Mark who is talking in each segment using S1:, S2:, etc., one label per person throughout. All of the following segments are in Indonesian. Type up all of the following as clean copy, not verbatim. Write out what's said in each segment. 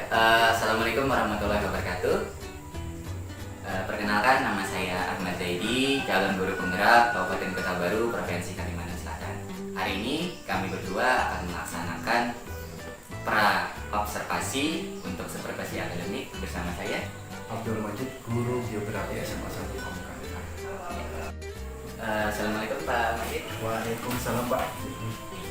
S1: Assalamualaikum warahmatullahi wabarakatuh. Perkenalkan, nama saya Ahmad Zaidi, calon guru penggerak Kabupaten Kota Baru, Provinsi Kalimantan Selatan. Hari ini kami berdua akan melaksanakan pra-observasi untuk supervisi akademik bersama saya,
S2: Abdul Majid, guru geografi SMA 1 Pamekasan.
S1: Assalamualaikum Pak Majid.
S2: Waalaikumsalam Pak.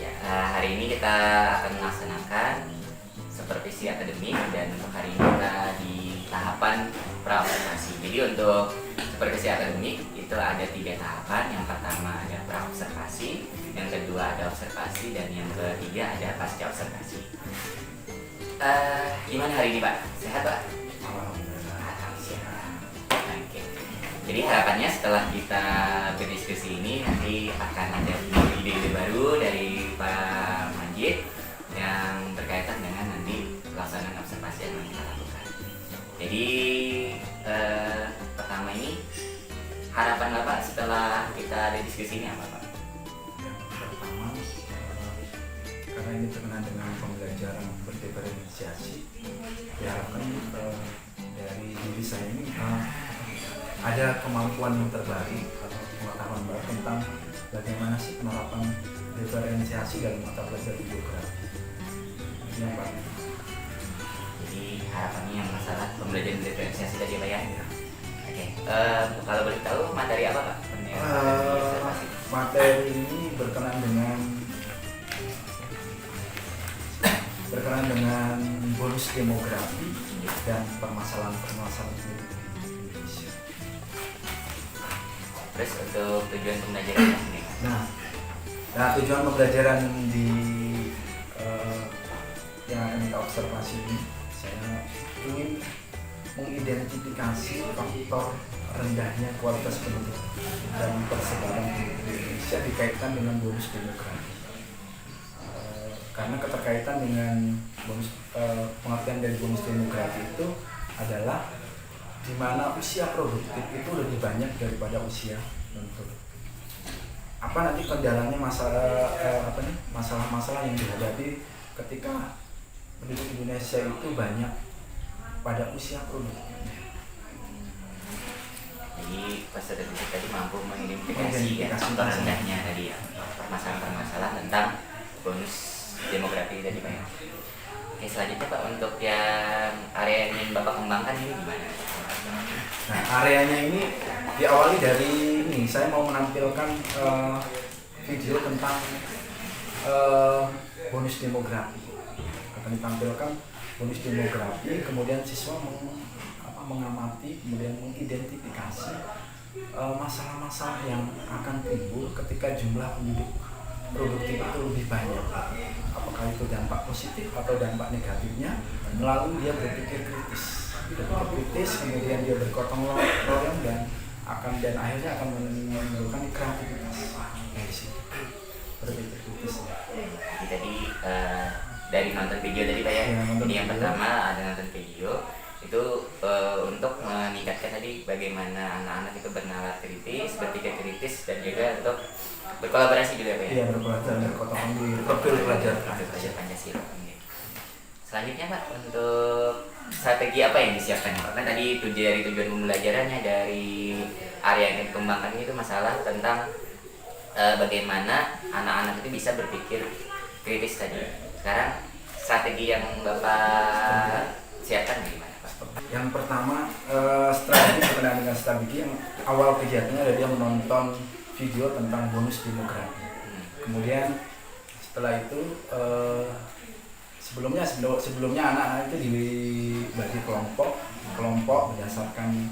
S1: Iya, hari ini kita akan melaksanakan supervisi akademik, dan untuk hari ini kita di tahapan pra-observasi. Jadi untuk supervisi akademik itu ada 3 tahapan. Yang pertama ada pra-observasi, yang kedua ada observasi, dan yang ketiga ada pasca observasi. Gimana hari ini Pak? Sehat Pak?
S2: Alhamdulillah.
S1: Oke. Jadi harapannya setelah kita berdiskusi ini nanti akan ada ide-ide baru dari Pak Majid yang berkaitan dengan nanti pelaksanaan observasi yang kita lakukan. Jadi pertama ini harapan Bapak setelah kita ada diskusi ini apa Pak?
S2: Yang pertama, karena ini berkenaan dengan pembelajaran berdiferensiasi, diharapkan dari diri saya ini ada kemampuan yang terbaru atau pengetahuan baru tentang bagaimana sih penerapan diferensiasi dalam mata pelajaran geografi. Yang baru.
S1: Jadi harapannya yang masalah pembelajaran diferensiasi tadi Pak ya? Oke. Kalau boleh tahu materi apa Pak?
S2: Materi ini berkenaan dengan bonus demografi dan permasalahan-permasalahan Indonesia.
S1: Terus untuk tujuan pembelajarannya sendiri?
S2: Nah, tujuan pembelajaran yang akan kita observasi ini, saya ingin mengidentifikasi faktor rendahnya kualitas pendidikan dan persebaran pendidikan di Indonesia dikaitkan dengan bonus demografi. Karena keterkaitan dengan pengertian dari bonus demografi itu adalah di mana usia produktif itu lebih banyak daripada usia non-produktif. Apa nanti kendalanya masalah-masalah yang dihadapi ketika penduduk Indonesia itu banyak pada usia produktifnya.
S1: Jadi peserta didik tadi mampu mengidentifikasi faktor rendahnya tadi ya, permasalahan-permasalahan tentang bonus demografi tadi Pak ya. Oke, selanjutnya Pak, untuk yang area yang ingin Bapak kembangkan ini gimana?
S2: Nah, areanya ini diawali dari ini, saya mau menampilkan video tentang bonus demografi. Akan ditampilkan bonus demografi, kemudian siswa mengamati, kemudian mengidentifikasi masalah-masalah yang akan timbul ketika jumlah penduduk produktif itu lebih banyak. Apakah itu dampak positif atau dampak negatifnya, melalui dia berpikir kritis, kemudian dia bergotong royong dan akhirnya akan menimbulkan kreativitas. Berpikir kritis.
S1: Jadi tadi dari nonton video tadi Pak ya, ini yang pertama ada nonton video itu untuk meningkatkan tadi bagaimana anak-anak itu bernalar kritis, berpikir kritis, dan juga untuk berkolaborasi juga Pak ya.
S2: Iya, berkolaborasi, bergotong di profil pelajar
S1: Pancasila. Selanjutnya Pak, untuk strategi apa yang disiapkan? Karena tadi dari tujuan pembelajarannya, dari area yang dikembangkan itu masalah tentang bagaimana anak-anak itu bisa berpikir kritis tadi. Sekarang strategi yang Bapak siapkan bagaimana Pak?
S2: Yang pertama, strategi berkenaan dengan strategi yang awal kegiatannya adalah dia menonton video tentang bonus demografi. Kemudian setelah itu sebelumnya anak-anak itu dibagi kelompok berdasarkan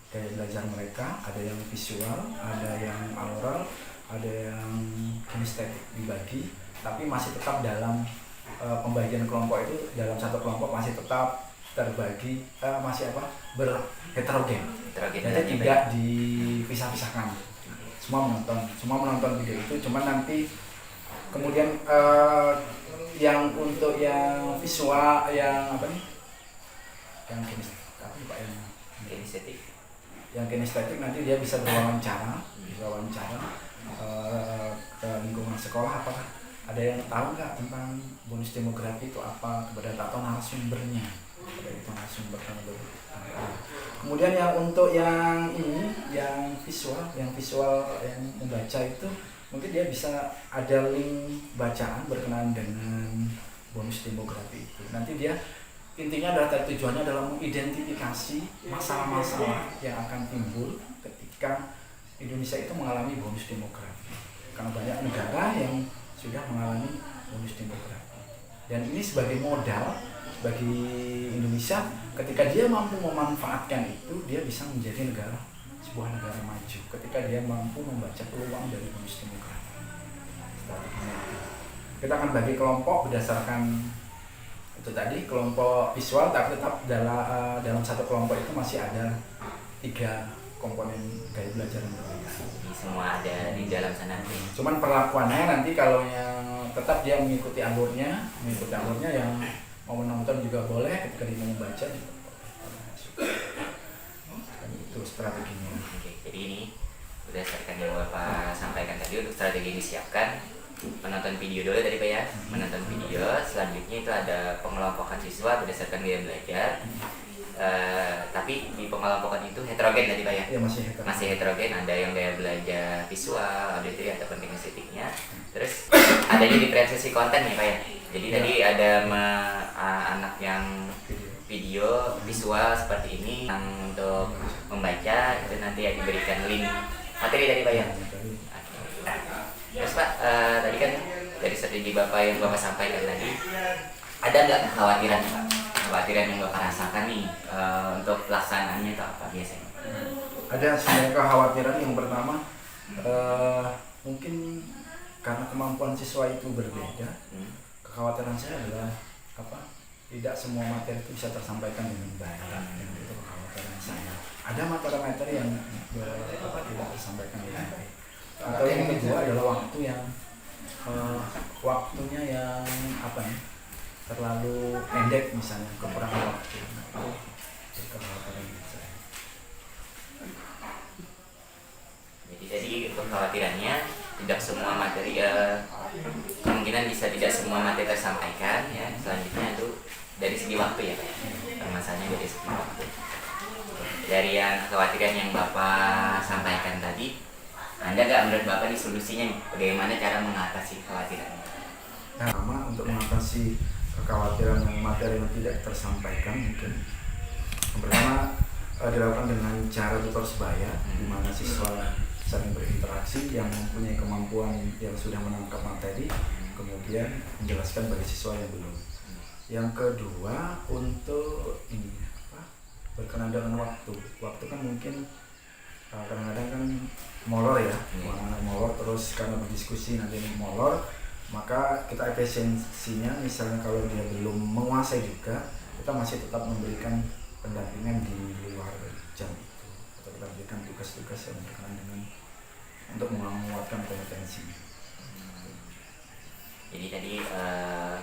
S2: gaya belajar mereka. Ada yang visual, ada yang oral, ada yang kinestetik dibagi, tapi masih tetap dalam pembagian kelompok itu, dalam satu kelompok masih tetap terbagi berheterogen. Jadi tidak dipisah-pisahkan. Semua menonton video itu, cuman nanti kemudian yang untuk yang visual, yang kinestetik nanti dia bisa berwawancara ke lingkungan sekolah, apakah Ada yang tahu nggak tentang bonus demografi itu apa, kepada atau narasumbernya, kepada itu narasumber kan belum. Kemudian yang untuk yang ini, yang visual yang membaca itu mungkin dia bisa ada link bacaan berkenaan dengan bonus demografi itu. Nanti dia intinya adalah tujuannya adalah mengidentifikasi masalah-masalah yang akan timbul ketika Indonesia itu mengalami bonus demografi. Karena banyak negara yang sudah mengalami bonus demografi. Dan ini sebagai modal bagi Indonesia, ketika dia mampu memanfaatkan itu, dia bisa menjadi sebuah negara maju. Ketika dia mampu membaca peluang dari bonus demografi. Kita akan bagi kelompok berdasarkan itu tadi, kelompok visual, tapi tetap dalam satu kelompok itu masih ada 3 komponen gaya belajar yang berbeda.
S1: Semua ada di dalam sana.
S2: Cuman perlakuannya nanti kalau yang tetap dia mengikuti alurnya yang mau menonton juga boleh, ketika dia mau membaca juga boleh. Itu strateginya.
S1: Oke, jadi ini berdasarkan yang Bapak sampaikan tadi, untuk strategi ini siapkan menonton video dulu tadi Pak ya. Menonton video, selanjutnya itu ada pengelompokan siswa berdasarkan gaya belajar. Tapi di pengelompokan itu heterogen tadi Pak ya?
S2: Iya, masih heterogen.
S1: Ada yang gaya belajar visual, auditory atau penting estetiknya. Terus ada juga diferensiasi konten ya Pak ya? Jadi tadi ada anak yang video visual seperti ini, yang untuk membaca itu nanti ya diberikan link materi tadi Pak ya? Terus Pak, tadi kan dari strategi Bapak yang Bapak sampaikan tadi, ada nggak kekhawatiran Pak? Kekhawatiran yang Bapak rasakan nih untuk pelaksanaannya itu apa biasanya?
S2: Ada sebenarnya kekhawatiran. Yang pertama, mungkin karena kemampuan siswa itu berbeda. Kekhawatiran saya adalah tidak semua materi itu bisa tersampaikan dengan baik. Itu kekhawatiran saya. Ada materi-materi yang tidak tersampaikan dengan baik. Atau yang kedua adalah waktunya yang terlalu pendek, misalnya kekurangan waktu. Itu kekhawatiran saya.
S1: Jadi tadi kekhawatirannya tidak semua materi, kemungkinan bisa tidak semua materi tersampaikan ya. Selanjutnya itu dari segi waktu ya Pak ya, permasalahannya dari segi waktu. Dari yang kekhawatiran yang Bapak sampaikan tadi, ada nggak menurut Bapak nih solusinya nih, bagaimana cara mengatasi kekhawatiran?
S2: Pertama, untuk mengatasi kekhawatiran materi yang tidak tersampaikan, mungkin yang pertama dilakukan dengan cara tutor sebaya, di mana siswa saling berinteraksi, yang mempunyai kemampuan yang sudah menangkap materi, kemudian menjelaskan bagi siswa yang belum. Yang kedua, untuk berkenaan dengan waktu. Waktu kan mungkin kadang-kadang kan molor ya, molor terus karena berdiskusi nanti molor, maka kita efisiensinya, misalnya kalau dia belum menguasai juga, kita masih tetap memberikan pendampingan di luar jam itu, atau kita berikan tugas-tugas yang berkenaan dengan untuk menguatkan kompetensi.
S1: Jadi tadi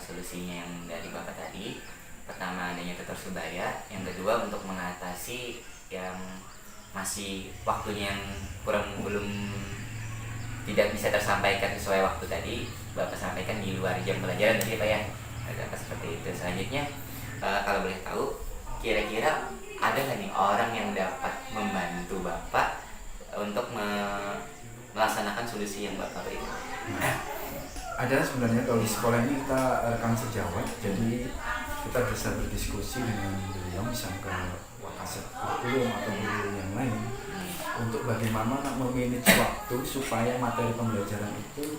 S1: solusinya yang dari Bapak tadi, pertama adanya tutor sebaya, yang kedua untuk mengatasi yang masih waktunya yang belum tidak bisa tersampaikan sesuai waktu tadi, Bapak sampaikan di luar jam pelajaran tadi Pak ya, apa seperti itu. Selanjutnya kalau boleh tahu, kira-kira ada nggak nih orang yang dapat membantu Bapak untuk melaksanakan solusi yang Bapak berikan?
S2: Ada sebenarnya. Kalau di sekolah ini kita rekan sejawat, jadi kita bisa berdiskusi dengan beliau, misalnya ke wakasek kurikulum atau guru yang lain, untuk bagaimana memanage waktu supaya materi pembelajaran itu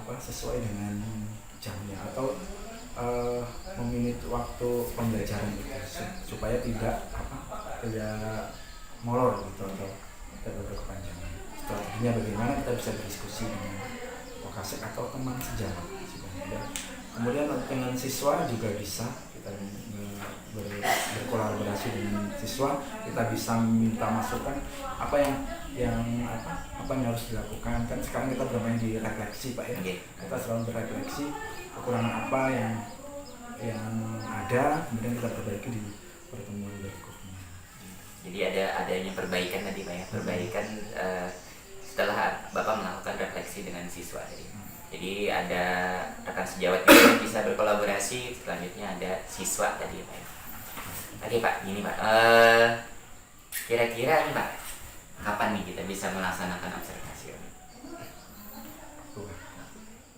S2: sesuai dengan jamnya, atau memanage waktu pembelajaran itu supaya tidak molor gitu, atau tidak berkepanjangan. Strateginya bagaimana kita bisa berdiskusi dengan wakasek atau teman sejawat. Kemudian dengan siswa juga bisa kita berkolaborasi dengan siswa, kita bisa minta masukan apa yang harus dilakukan. Kan sekarang kita bermain di refleksi Pak ya, kita selalu berefleksi kekurangan apa yang ada, kemudian kita perbaiki di pertemuan berikutnya.
S1: Jadi adanya perbaikan tadi Pak ya, perbaikan setelah Bapak melakukan refleksi dengan siswa tadi. Jadi ada rekan sejawat juga yang bisa berkolaborasi. Selanjutnya ada siswa tadi Pak. Oke Pak, gini Pak. Kira-kira nih Pak, kapan nih kita bisa melaksanakan observasi?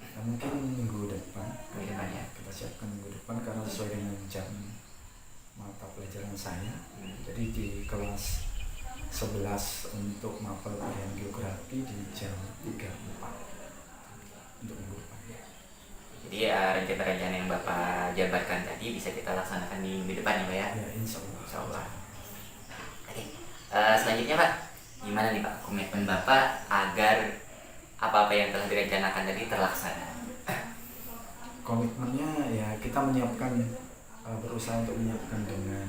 S2: Nah, mungkin minggu depan.
S1: Minggu depan ya.
S2: Kita siapkan minggu depan karena sesuai dengan jam mata pelajaran saya. Jadi di kelas 11 untuk mapel pilihan geografi di jam 3.4 untuk minggu depan.
S1: Jadi rencana-rencana yang Bapak jabarkan tadi bisa kita laksanakan di minggu depan ya Pak ya?
S2: Ya, insya Allah.
S1: Oke. Selanjutnya Pak, gimana nih Pak komitmen Bapak agar apa-apa yang telah direncanakan tadi terlaksana?
S2: Komitmennya ya kita menyiapkan, berusaha untuk menyiapkan dengan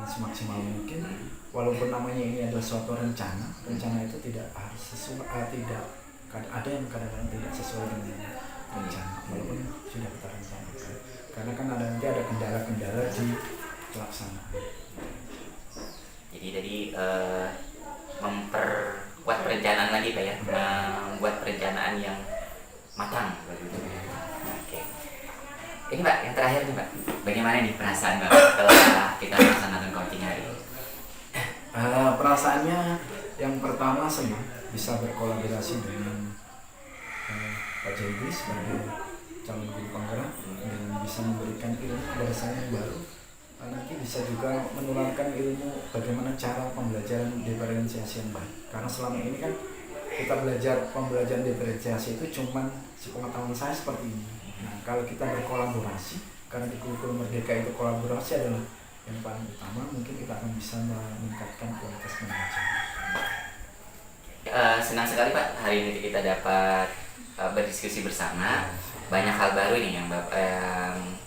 S2: semaksimal mungkin. Walaupun namanya ini adalah suatu rencana itu tidak harus sesuai, tidak ada yang kadang-kadang tidak sesuai dengan rencana walaupun sudah kita rencanakan, karena kan nanti ada kendala-kendala di pelaksanaan.
S1: Jadi memperkuat perencanaan lagi Pak ya, membuat perencanaan yang matang. Oke. Ini Pak, yang terakhir nih Pak, bagaimana nih perasaan Bapak setelah kita melaksanakan coaching hari ini?
S2: Perasaannya yang pertama senang bisa berkolaborasi dengan Pak Jaydi sebagai calon guru penggerak dan bisa memberikan ilmu kepada saya yang baru. Nanti bisa juga menularkan ilmu bagaimana cara pembelajaran diferensiasi yang baik, karena selama ini kan kita belajar pembelajaran diferensiasi itu cuman sepengetahuan saya seperti ini. Nah, kalau kita berkolaborasi, karena di kurikulum Merdeka itu kolaborasi adalah yang paling utama, mungkin kita akan bisa meningkatkan kualitas pembelajaran.
S1: Senang sekali Pak hari ini kita dapat berdiskusi bersama. Banyak hal baru nih yang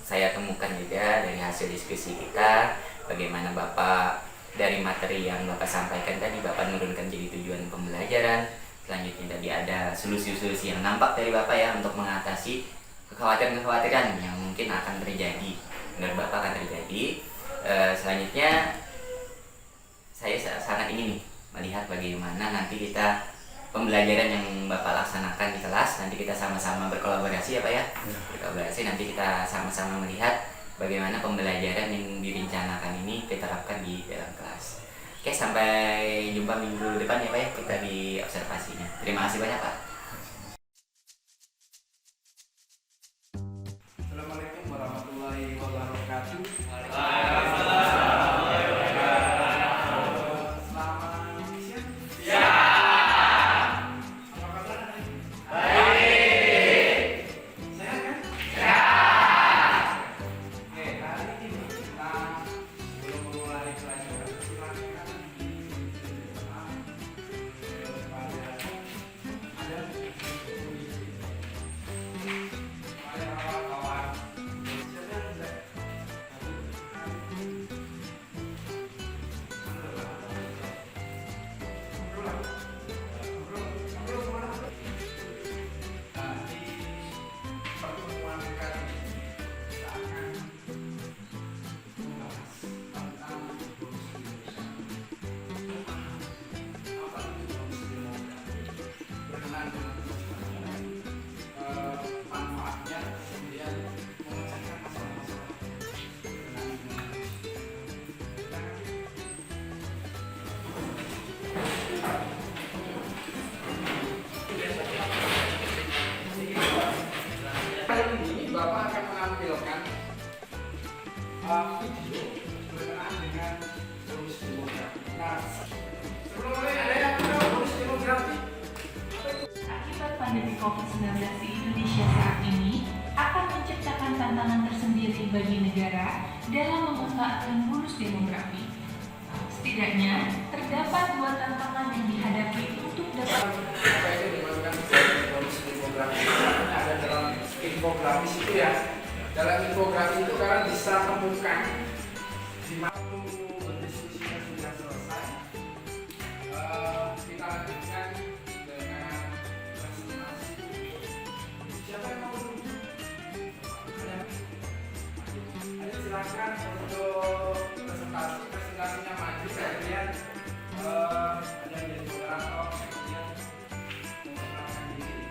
S1: saya temukan juga dari hasil diskusi kita. Bagaimana Bapak dari materi yang Bapak sampaikan tadi, Bapak menurunkan jadi tujuan pembelajaran. Selanjutnya tadi ada solusi-solusi yang nampak dari Bapak ya untuk mengatasi kekhawatiran-kekhawatiran yang mungkin akan terjadi, menurut Bapak akan terjadi. Selanjutnya saya sangat ingin nih melihat bagaimana nanti kita pembelajaran yang Bapak laksanakan di kelas, nanti kita sama-sama berkolaborasi ya Pak ya. Berkolaborasi, nanti kita sama-sama melihat bagaimana pembelajaran yang direncanakan ini diterapkan di dalam kelas. Oke, sampai jumpa minggu depan ya Pak ya, kita di observasinya. Terima kasih banyak Pak.
S2: Assalamualaikum warahmatullahi wabarakatuh. Bapak akan menampilkan video berkenaan dengan bonus demografi. Nah, sebelum mulai ada yang tahu bonus demografi?
S3: Akibat pandemi COVID-19 di Indonesia saat ini akan menciptakan tantangan tersendiri bagi negara dalam memanfaatkan bonus demografi. Setidaknya, terdapat dua tantangan yang dihadapi untuk dapat
S2: bonus demografi ada dalam infografis itu ya. Dalam infografis itu kalian bisa temukan di waktu berdiskusinya sudah selesai. Kita lanjutkan dengan presentasi. Siapa yang mau dulu? Ayo silakan untuk presentasinya maju, kemudian ada yang jadi moderator, kemudian memperkenalkan diri.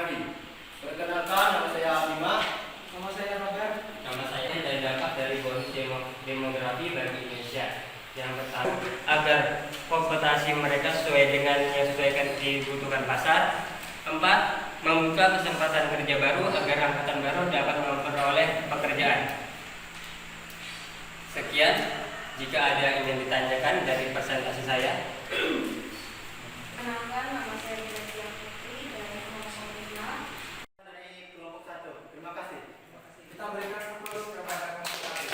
S4: hari. Perkenalkan, nama saya Bima.
S2: Nama saya Roger.
S5: Nama saya dan dampak dari bonus demografi bagi Indonesia. Yang pertama, agar komputasi mereka sesuai dengan yang dibutuhkan pasar. 4. Membuka kesempatan kerja baru agar angkatan baru dapat memperoleh pekerjaan. Sekian, jika ada yang ditanyakan dari presentasi saya.
S6: Kenalkan, nama saya Gracia Putri dari kelompok 5.
S4: Dari kelompok 1. Terima kasih. Kita berikan aplaus kepada kelompok 1.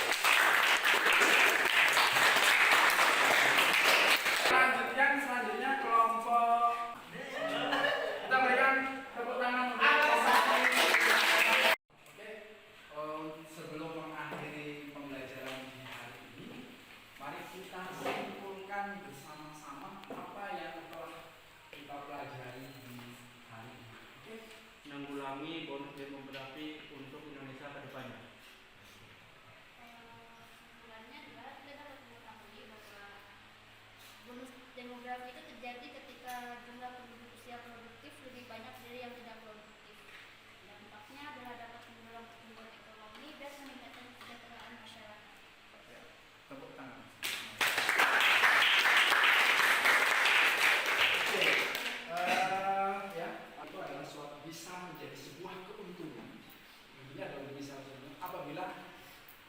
S2: Selanjutnya kelompok. Kita berikan tepuk tangan untuk kelompok ini. Oke, sebelum mengakhiri pembelajaran di hari ini, mari kita simpulkan bersama-sama apa yang telah kita pelajari di hari ini. Oke,
S5: Menanggulangi bonus demografi untuk Indonesia ke depannya.
S6: Kesimpulannya adalah kita dapat mengetahui bahwa bonus demografi itu terjadi ketika jumlah penduduk usia produktif lebih banyak dari yang tidak produktif. Dampaknya adalah dapat mendorong pertumbuhan ekonomi dan meningkatkan kesejahteraan masyarakat.
S2: tepuk tangan. Ya, itu adalah suatu bisa menjadi sebuah keuntungan. Ini adalah bisa apabila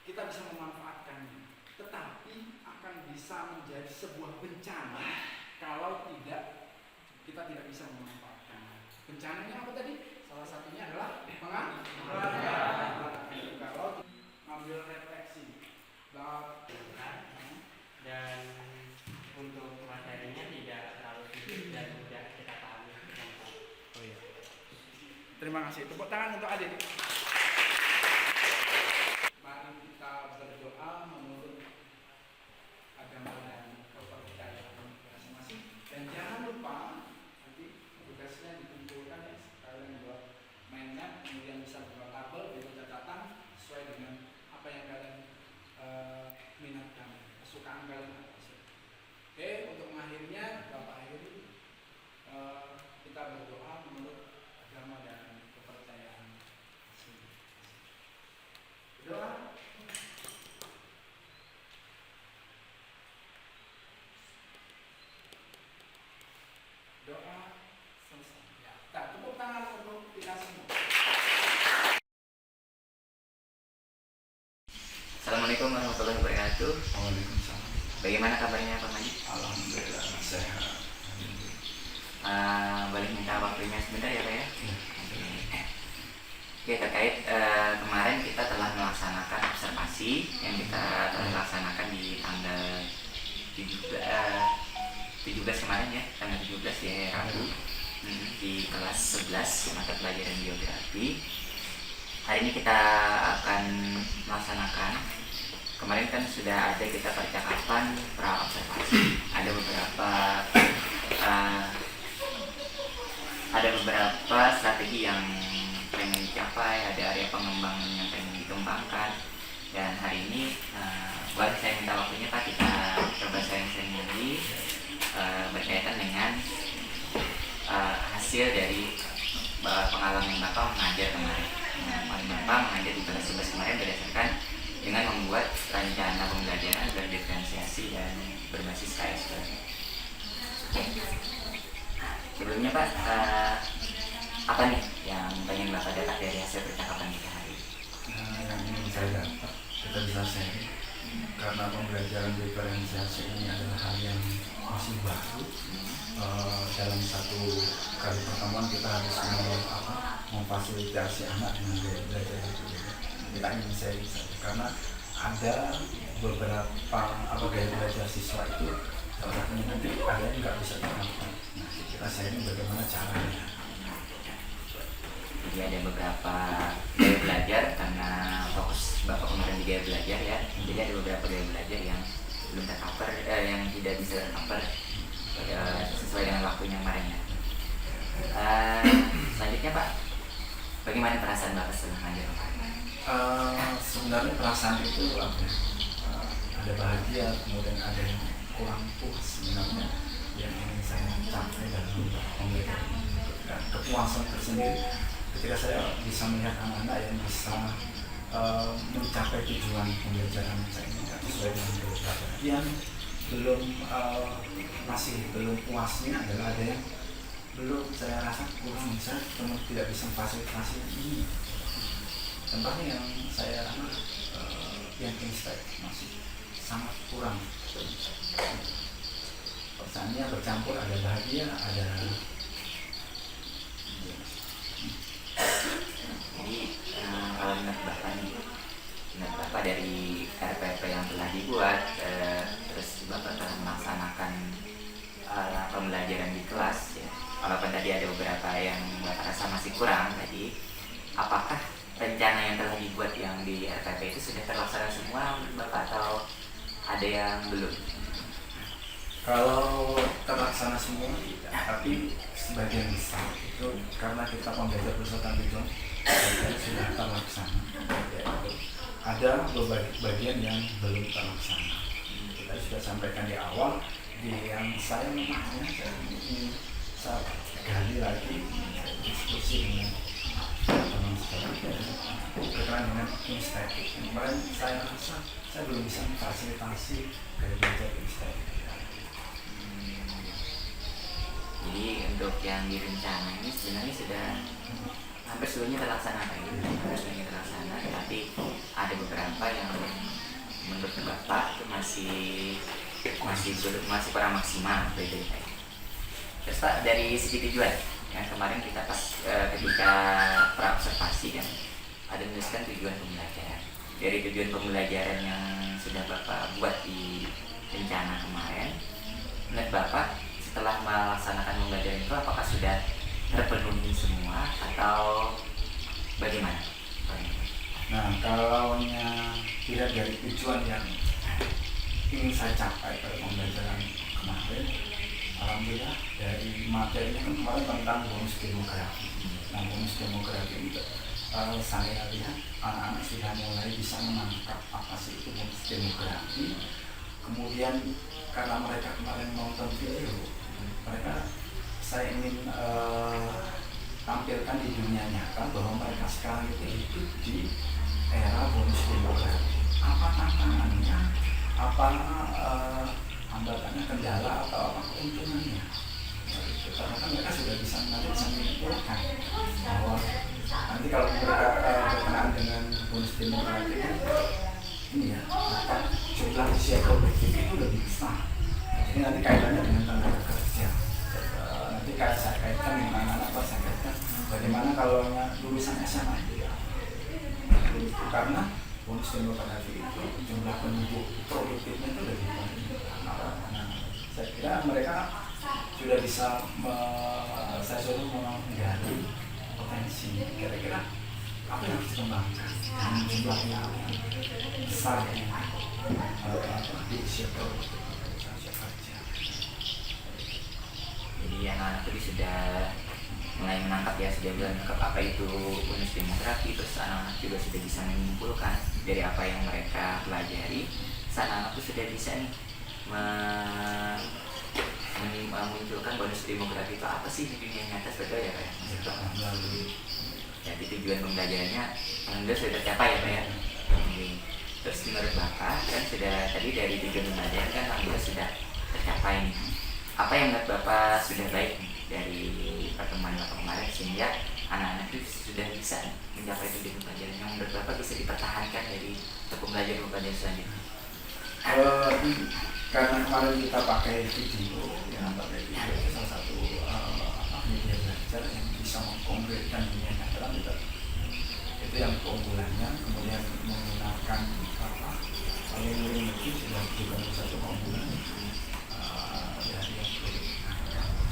S2: kita bisa memanfaatkannya. Tetapi akan bisa menjadi sebuah bencana kalau kita tidak bisa memanfaatkannya. Bencananya apa tadi? Salah satunya adalah pengangguran. Kalau ambil refleksi,
S5: Dan untuk materinya tidak terlalu sulit dan mudah kita pahami.
S2: oh iya. Terima kasih. Tepuk tangan untuk adik. Mari kita berdoa menurut agama dan kepercayaan masing-masing. Dan jangan lupa nanti tugasnya dikumpulkan ya, kalian buat mind map, kemudian bisa buat tabel, buat catatan sesuai dengan apa yang kalian minatkan, kesukaan kalian apa sih. Oke, untuk mengakhirinya Bapak akhiri kita berdoa menurut agama dan kepercayaan masing-masing. Berdoa. Doa selesai. Ya. Nah, tepuk tangan untuk kita semua.
S1: Assalamualaikum warahmatullahi wabarakatuh.
S2: Waalaikumsalam.
S1: Bagaimana kabarnya Pak Madi?
S2: Alhamdulillah sehat.
S1: Boleh minta waktunya sebentar ya Pak ya? Oke, terkait kemarin kita telah melaksanakan observasi yang kita telah laksanakan di tanggal 17 kemarin ya, tanggal 17 ya Rabu di kelas 11 mata pelajaran geografi. Hari ini kita akan melaksanakan, kemarin kan sudah ada kita percakapan pra observasi, ada beberapa strategi yang pengen dicapai, ada area pengembangan yang pengen dikembangkan, dan hari ini boleh saya minta waktunya Pak, kita coba sharing-sharing lagi berkaitan dengan hasil dari pengalaman Bapak mengajar kemarin. Bapak mengajar di kelas 11 kemarin berdasarkan dengan membuat rencana pembelajaran berdiferensiasi dan berbasis KS. Sebelumnya Pak, apa nih yang pengen Bapak dapat dari hasil percakapan kita hari ini?
S7: Yang ingin saya dapat, kita bisa sharing karena pembelajaran diferensiasi ini adalah hal yang masih baru. Dalam satu kali pertemuan kita harus memfasilitasi anak dengan gaya belajar itu. Kita ingin sharing saja karena ada beberapa gaya belajar siswa itu salah satunya nanti ada yang nggak bisa diterapkan. Nah, kita sharing bagaimana caranya.
S1: Jadi ada beberapa gaya belajar karena fokus Bapak kemarin di gaya belajar ya. Jadi ada beberapa gaya belajar yang belum tercover, yang tidak bisa tercover sesuai dengan waktunya kemarin ya. Selanjutnya Pak, bagaimana perasaan Bapak setelah mengajar kemarin?
S7: Sebenarnya perasaan itu ada bahagia, kemudian ada yang kurang puas sebenarnya yang ingin saya capai dalam memberikan kepuasan tersendiri ketika saya bisa melihat anak-anak yang bisa mencapai tujuan pembelajaran saya ini sesuai dengan program, yang belum masih belum puasnya adalah ada yang belum, saya rasa kurang, saya tidak bisa fasilitasi ini. Contohnya yang saya yang insight masih sangat kurang. Pesannya bercampur, ada bahagia, ada
S1: Jadi kalau menurut Bapak nih, menurut Bapak dari RPP yang telah dibuat, terus Bapak telah melaksanakan pembelajaran di kelas, ya, walaupun tadi ada beberapa yang Bapak rasa masih kurang tadi, apakah rencana yang telah dibuat yang di RPP itu sudah terlaksana semua menurut Bapak atau ada yang belum?
S7: kalau terlaksana semua tidak, tapi sebagian besar itu karena kita pembelajar bersama tujuan sudah terlaksana. Yaitu ada beberapa bagian yang belum terlaksana. Kita sudah sampaikan di awal, di yang saya memahami, saya gali lagi, diskusi dengan teman sekalian berkenaan dengan estetik. Kemarin saya rasa saya belum bisa memfasilitasi gaya belajar estetik.
S1: Jadi untuk yang direncana ini sebenarnya sudah hampir seluruhnya terlaksana, tapi ada beberapa yang menurut Bapak itu masih kurang maksimal begitu. Terus Pak, dari segi tujuan yang kemarin kita pas ketika praobservasi kan ada menuliskan tujuan pembelajaran. Dari tujuan pembelajaran yang sudah Bapak buat di rencana kemarin, menurut Bapak setelah melaksanakan pembelajaran itu apakah sudah terpenuhi semua atau bagaimana?
S7: Nah, kalau dilihat dari tujuan yang ingin saya capai pada pembelajaran kemarin, alhamdulillah dari materinya kan kemarin tentang bonus demografi. Nah, bonus demografi itu saya lihat anak-anak sudah mulai bisa menangkap apa sih itu bonus demografi. Kemudian karena mereka kemarin nonton video, saya ingin tampilkan di dunia nyata bahwa mereka sekarang itu hidup di era bonus demografi. Apa tantangannya, apa hambatannya, kendala atau apa keuntungannya? Karena kan mereka sudah bisa menyimpulkan bahwa nanti kalau mereka berkenaan dengan bonus demografi ini ya, jumlah usia produktif itu lebih besar. Jadi nanti kaitannya dengan tenaga kerja. Nanti saya kaitkan dengan anak-anak, saya kaitkan bagaimana kalau lulusan SMA ya. Karena bonus demografi itu jumlah penduduk produktifnya itu lebih banyak. Saya kira mereka sudah bisa saya suruh menggali potensi kira-kira apa yang harus dikembangkan dengan jumlah yang besar di usia produktif.
S1: Jadi anak-anak tadi sudah mulai menangkap ya, sudah menangkap apa itu bonus demografi, terus anak-anak juga sudah bisa menyimpulkan dari apa yang mereka pelajari. Anak-anak itu sudah bisa nih memunculkan bonus demografi itu apa sih di dunia nyata sebetulnya ya Pak ya? Jadi tujuan pembelajarannya alhamdulillah sudah tercapai ya Pak ya. Terus menurut Bapak kan sudah tadi dari tujuan pembelajaran kan alhamdulillah sudah tercapai nih. Apa yang menurut Bapak sudah baik nih dari pertemuan Bapak kemarin sehingga anak-anak itu sudah bisa mencapai tujuan pembelajaran yang menurut Bapak bisa dipertahankan dari pembelajaran selanjutnya?
S7: Karena kemarin kita pakai video, itu salah satu media belajar yang bisa mengkonkretkan dunia nyata itu yang keunggulannya. Kemudian menggunakan link itu sudah juga satu keunggulan dari yang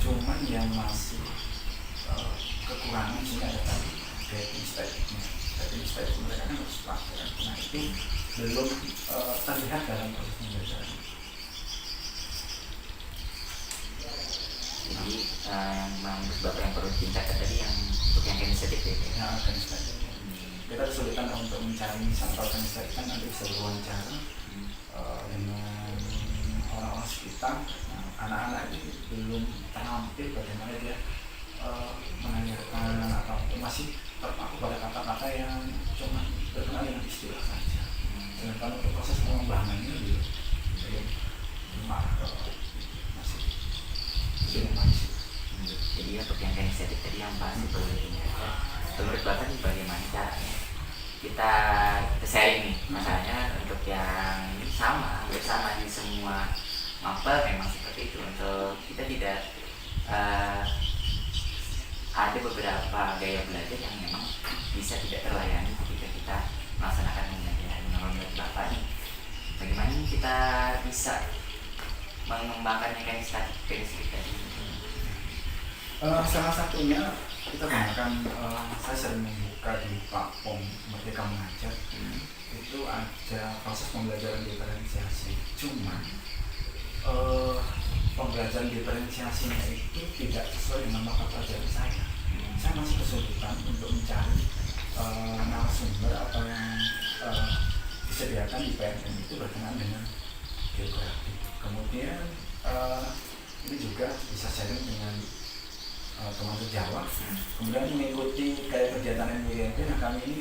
S7: cuman yang masih kekurangan sih ada tadi guiding step mereka kan harus praktek. Nah itu belum terlihat dalam proses pembelajaran.
S1: Jadi menurut Bapak yang perlu ditingkatkan tadi yang untuk yang kinestetik ya?
S7: Ya, kinestetik. Kita kesulitan untuk mencari sampel kinestetik kan nanti bisa berwawancara dengan orang-orang sekitar. Anak-anak itu belum terampil bagaimana dia menanyakan atau masih terpaku pada kata-kata yang cuma berkenaan dengan istilah saja. Sedangkan untuk proses pengembangannya belum arah ke masih.
S1: Jadi untuk yang inisiatif tadi yang bahas itu menurut Bapak nih bagaimana caranya kita sharing nih masalahnya untuk yang bersama di semua mapel memang seperti itu. Untuk kita tidak ada beberapa gaya belajar yang memang bisa tidak terlayani ketika kita melaksanakan pembelajaran. Menurut Bapak nih bagaimana kita bisa mengembangkannya kan statistik tadi?
S7: Salah satunya kita gunakan, saya sering membuka di platform Merdeka Mengajar, itu ada proses pembelajaran diferensiasi. Cuma pembelajaran diferensiasinya itu tidak sesuai dengan mata pelajaran saya. Saya masih kesulitan untuk mencari narasumber atau yang disediakan di PNM itu berkenaan dengan geografi. Kemudian ini juga bisa sharing dengan teman sejawat, kemudian mengikuti kayak kegiatan MWMP. Nah kami ini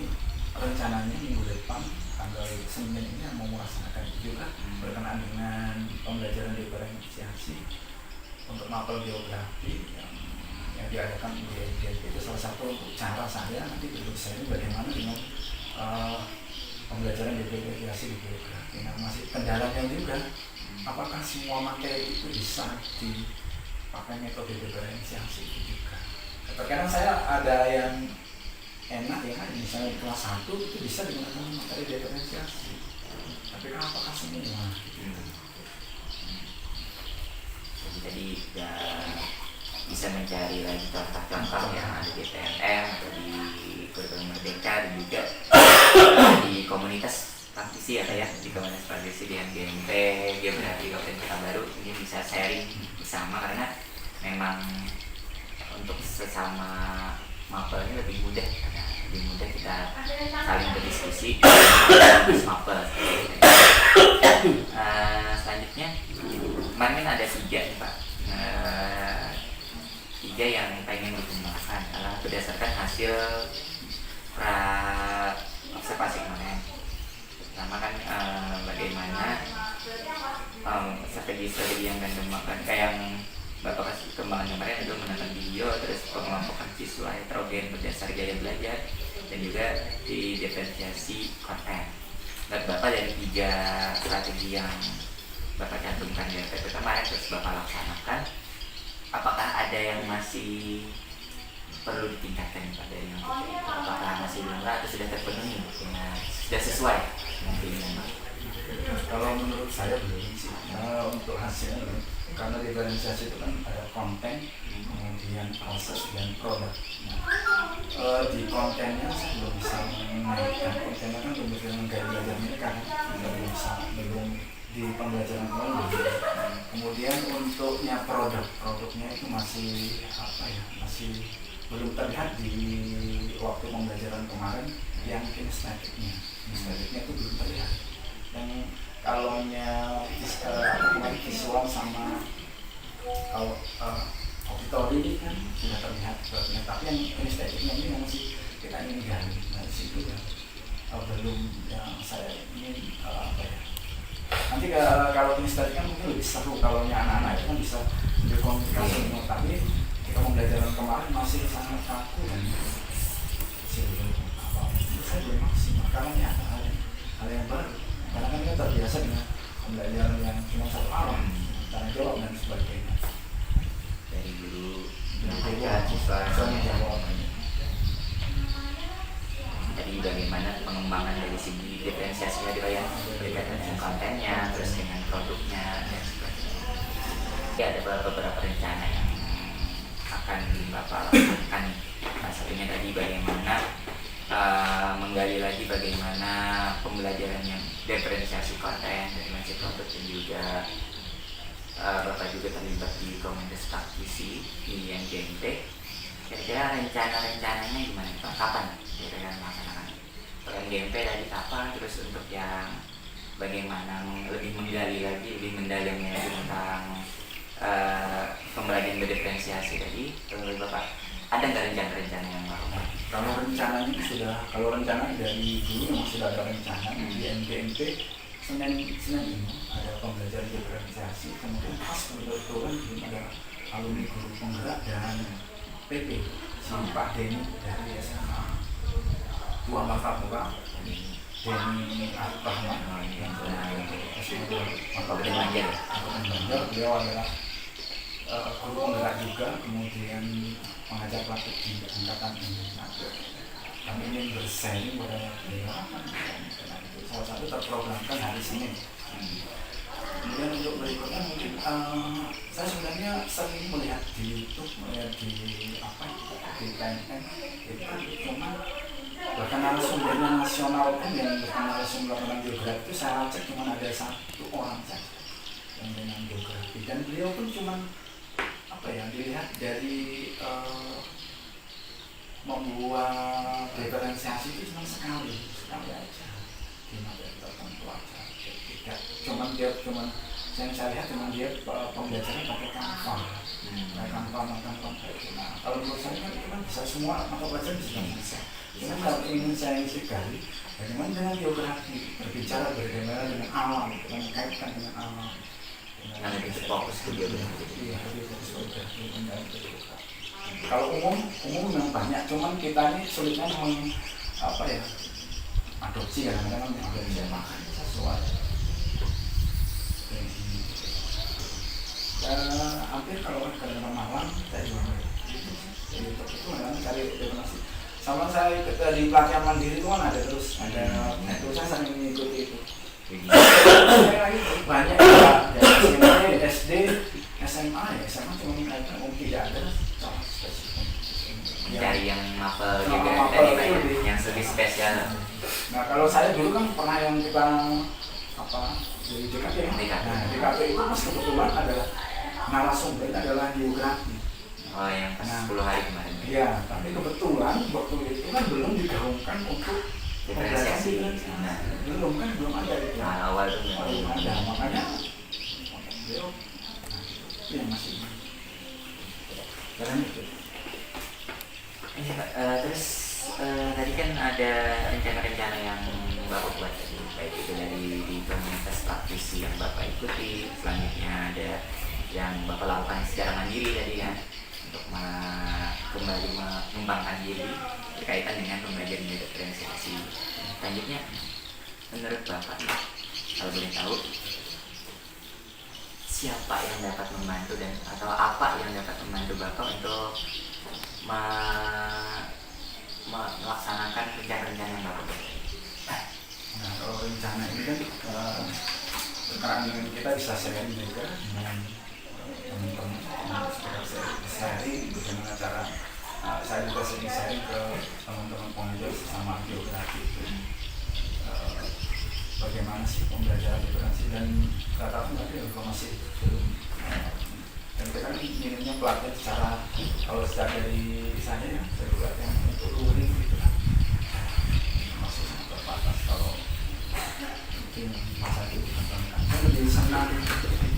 S7: rencananya minggu depan tanggal Senin ini mau melaksanakan juga berkenaan dengan pembelajaran diferensiasi untuk mapel geografi yang diadakan di MWMP. Itu salah satu untuk cara saya nanti berusaha ini bagaimana dengan pembelajaran diferensiasi di geografi. Nah masih kendalanya juga, apakah semua materi itu bisa pakai metode diferensiasi itu juga. Terkadang saya ada yang enak ya, misalnya di kelas 1 itu bisa digunakan materi diferensiasi. Tapi kan apakah semua?
S1: Jadi tadi ya bisa mencari lagi contoh-contoh yang ada di PNM atau di kurikulum Merdeka dan juga di komunitas praktisi ya, di komunitas praktisi di MGMP, Geografi Kabupaten Pekanbaru ini bisa sharing bersama karena memang untuk sesama mapel ini lebih mudah kita saling berdiskusi di mapel. Selanjutnya kemarin ada 3 nih Pak, 3 yang pengen dikembangkan adalah berdasarkan hasil observasi kemarin. Pertama kan bagaimana strategi yang akan dikembangkan kayak yang Bapak kasih kembangan kemarin itu menonton video, terus pengelompokan siswa heterogen berdasar gaya belajar dan juga di diferensiasi konten. Dan Bapak dari 3 strategi yang Bapak cantumkan di RPP kemarin terus Bapak laksanakan, apakah ada yang masih perlu ditingkatkan Pak dari yang apakah masih belum atau sudah terpenuhi dengan sudah sesuai dengan keinginan?
S7: Kalau menurut saya belum sih. Untuk hasilnya karena diferensiasi itu kan ada konten, kemudian proses dan produk. Di kontennya saya belum bisa menaikkan kontennya kan pembelajaran gaya belajar ini kan belum di pembelajaran kemarin belum. Kemudian untuknya produknya itu masih masih belum terlihat di waktu pembelajaran kemarin yang kinestetiknya itu belum terlihat. Dan kalaunya visual sama auditori ini kan sudah terlihat sebabnya, tapi yang kinestetiknya ini masih kita ingin gali. Nah disitu ya belum yang saya ingin nanti kalau kinestetik kan mungkin lebih seru kalau anak-anak itu kan bisa berkomunikasi, tapi kita pembelajaran kemarin masih sangat kaku dan saya belum maksimal karena ini ada hal yang baru. Karena kan kita terbiasa dengan pembelajaran yang cuma 1 arah, tanya jawab dan sebagainya.
S1: Dari guru mengajar siswa
S7: menjawab.
S1: Jadi bagaimana pengembangan dari segi diferensiasinya berkaitan dengan kontennya, terus dengan produknya dan sebagainya. Jadi ada beberapa rencana yang akan Bapak lakukan. Salah satunya tadi bagaimana menggali lagi bagaimana pembelajaran yang diferensiasi konten dari masih produk dan juga Bapak juga terlibat di komunitas praktisi di MGMP. Kira-kira rencananya gimana Pak? Kapan kira-kira melaksanakan MGMP tadi kapan? Terus untuk yang bagaimana lebih menggali lagi, lebih mendalami lagi tentang pembelajaran berdiferensiasi tadi, Bapak ada nggak rencana yang baru
S7: kalau rencana dari dulu memang sudah ada rencana di NPMP Senin ini ada pembelajaran diferensiasi, kemudian pas kebetulan belum ada alumni guru penggerak dan PP si Pak Denny dari SMA Tua Martapura, Denny Arif yang Banjar, beliau adalah guru penggerak juga, kemudian mengajar praktik di tingkatan ini. Kami ingin bersharing pada beliau, karena itu salah satu terprogramkan hari Senin. Kemudian untuk berikutnya mungkin saya sebenarnya sering melihat di YouTube, melihat di TNN, cuma bahkan narasumbernya nasional pun yang narasumber tentang geografi itu saya cek cuma ada 1 orang saja yang dengan geografi, dan beliau pun cuma dilihat dari membuat diferensiasi itu cuma sekali aja di materi tertentu aja. Tidak, cuman saya lihat cuma dia pembelajaran pakai Canva, kayak gitu. Nah, kalau menurut saya kan itu kan bisa semua mata pelajaran bisa. Cuma kalau ingin saya isi gali, bagaimana dengan geografi, berbicara bagaimana dengan alam, mengkaitkan dengan alam.
S1: Lebih fokus ke geografi.
S7: Iya, lebih fokus ke geografi. Kalau umum memang banyak, cuman kita ini sulitnya adopsi kadang-kadang mengadopsi makan sesuai. Hampir kalau kadang-kadang malam saya juga di YouTube itu kadang cari informasi. Sama saya di pelatihan mandiri itu kan ada terus saya sering mengikuti itu. Banyak dari SD, SMA cuma mengatakan tidak ada cara spesifik.
S1: Cari yang mapel juga tadi yang lebih spesial.
S7: Nah kalau saya dulu kan pernah yang kita dari DKP ya. Nah DKP itu pas kebetulan adalah narasumbernya adalah geografi.
S1: Oh yang pas 10 hari kemarin.
S7: Iya, tapi kebetulan waktu itu kan belum digaungkan untuk
S1: diferensiasi.
S7: Belum ada itu.
S1: Nah, awal itu
S7: belum ada, makanya beliau yang masih jalan itu.
S1: Iya Pak, terus tadi kan ada rencana-rencana yang Bapak buat tadi, baik itu dari di komunitas praktisi yang Bapak ikuti, selanjutnya ada yang Bapak lakukan secara mandiri tadi ya, untuk kembali mengembangkan diri berkaitan dengan pembelajaran diferensiasi. Selanjutnya, menurut Bapak, kalau boleh tahu, siapa yang dapat membantu atau apa yang dapat membantu Bapak untuk melaksanakan rencana-rencana yang Bapak buat?
S7: Nah kalau rencana ini kan kita bisa sharing juga dengan teman-teman, sharing bagaimana cara saya juga sering sharing ke teman-teman pengajar sesama geografi itu bagaimana sih pembelajaran diferensiasi, dan rata-rata mereka juga masih belum dan kita kan inginnya pelatihan secara kalau secara dari saya saya juga yang untuk luring gitu kan masih sangat terbatas. Kalau mungkin masa itu saya lebih senang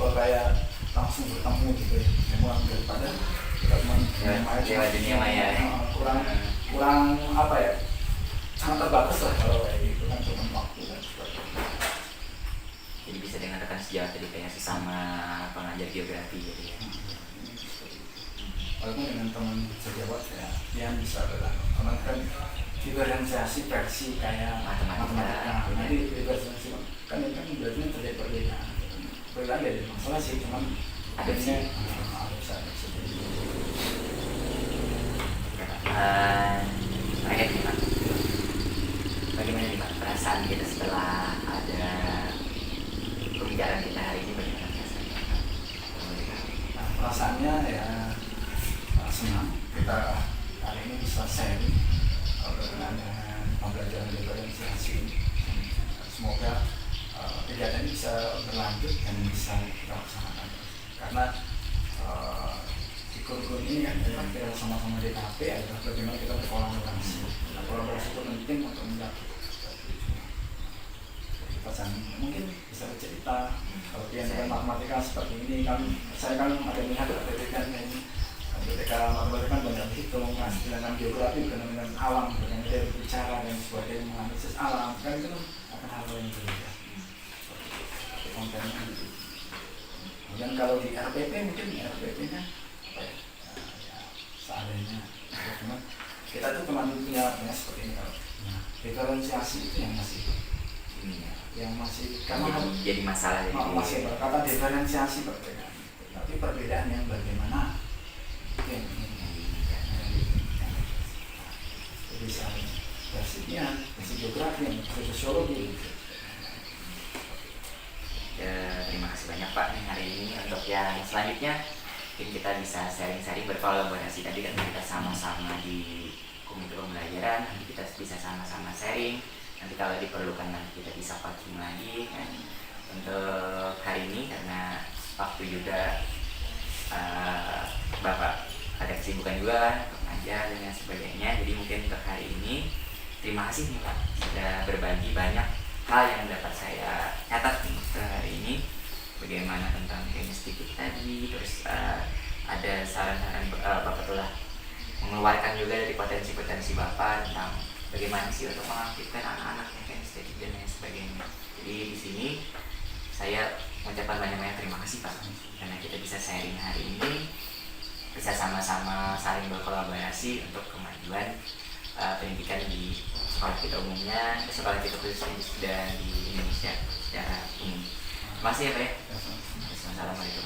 S7: kalau kayak langsung bertemu gitu ya, memang daripada kita cuma
S1: lewat dunia maya
S7: kurang sangat terbatas lah kalau kayak gitu kan, cuma waktu dan sebagainya.
S1: Jadi bisa dengan rekan sejawat tadi kayak sesama pengajar geografi jadi ya.
S7: Walaupun dengan teman sejawat ya yang bisa karena kan diferensiasi versi kayak matematika. Nanti diferensiasi kan ini kan berarti terjadi perbedaan. Perbedaan jadi masalah sih, cuman adanya harus ada seperti itu.
S1: Terakhir nih Pak, bagaimana nih Pak perasaan kita setelah ada pembicaraan kita hari ini, bagaimana perasaan?
S7: Nah, perasaannya ya senang kita kali ini bisa sharing dengan pembelajaran diferensiasi. Semoga kegiatan ini bisa berlanjut dan bisa kita laksanakan, karena di kurikulum ini kan kita sama-sama DKP adalah bagaimana kita berkolaborasi. Kolaborasi itu penting untuk mencapai pesan. Mungkin bisa bercerita kalau dengan matematika seperti ini kan saya kan ada melihat PPK ini ketika matematika kan banyak hitung, sedangkan geografi berkenaan dengan alam, berkenaan dengan bicara dan sebagainya, menganalisis alam, kan itu akan hal yang berbeda. Kontennya gitu. Kemudian kalau di RPP mungkin RPP-nya apa ya, ya seadanya. Cuma kita tuh teman punya seperti ini kalau. Nah, diferensiasi itu yang masih karena
S1: jadi masalah
S7: masih kata diferensiasi perbedaan, tapi perbedaan yang bagaimana itu yang bisa basicnya basic geografi yang sosiologi.
S1: Ya, terima kasih banyak Pak nih hari ini. Untuk yang selanjutnya mungkin kita bisa sharing-sharing berkolaborasi. Tadi kan kita sama-sama di komite pembelajaran, nanti kita bisa sama-sama sharing. Nanti kalau diperlukan nanti kita bisa coaching lagi kan. Untuk hari ini karena waktu juga Bapak ada kesibukan juga kan untuk ngajar dan sebagainya. Jadi mungkin untuk hari ini terima kasih nih Pak sudah berbagi banyak hal yang dapat saya catat nih hari ini. Bagaimana tentang chemistry tadi, terus ada saran-saran Bapak telah mengeluarkan juga dari potensi-potensi Bapak tentang bagaimana sih untuk mengaktifkan anak-anak yang chemistry dan lain sebagainya. Jadi di sini saya mengucapkan banyak-banyak terima kasih Pak karena kita bisa sharing hari ini, bisa sama-sama saling berkolaborasi untuk kemajuan pendidikan di sekolah kita umumnya, sekolah kita khususnya dan di Indonesia secara umum. Terima kasih ya Pak ya. Assalamualaikum.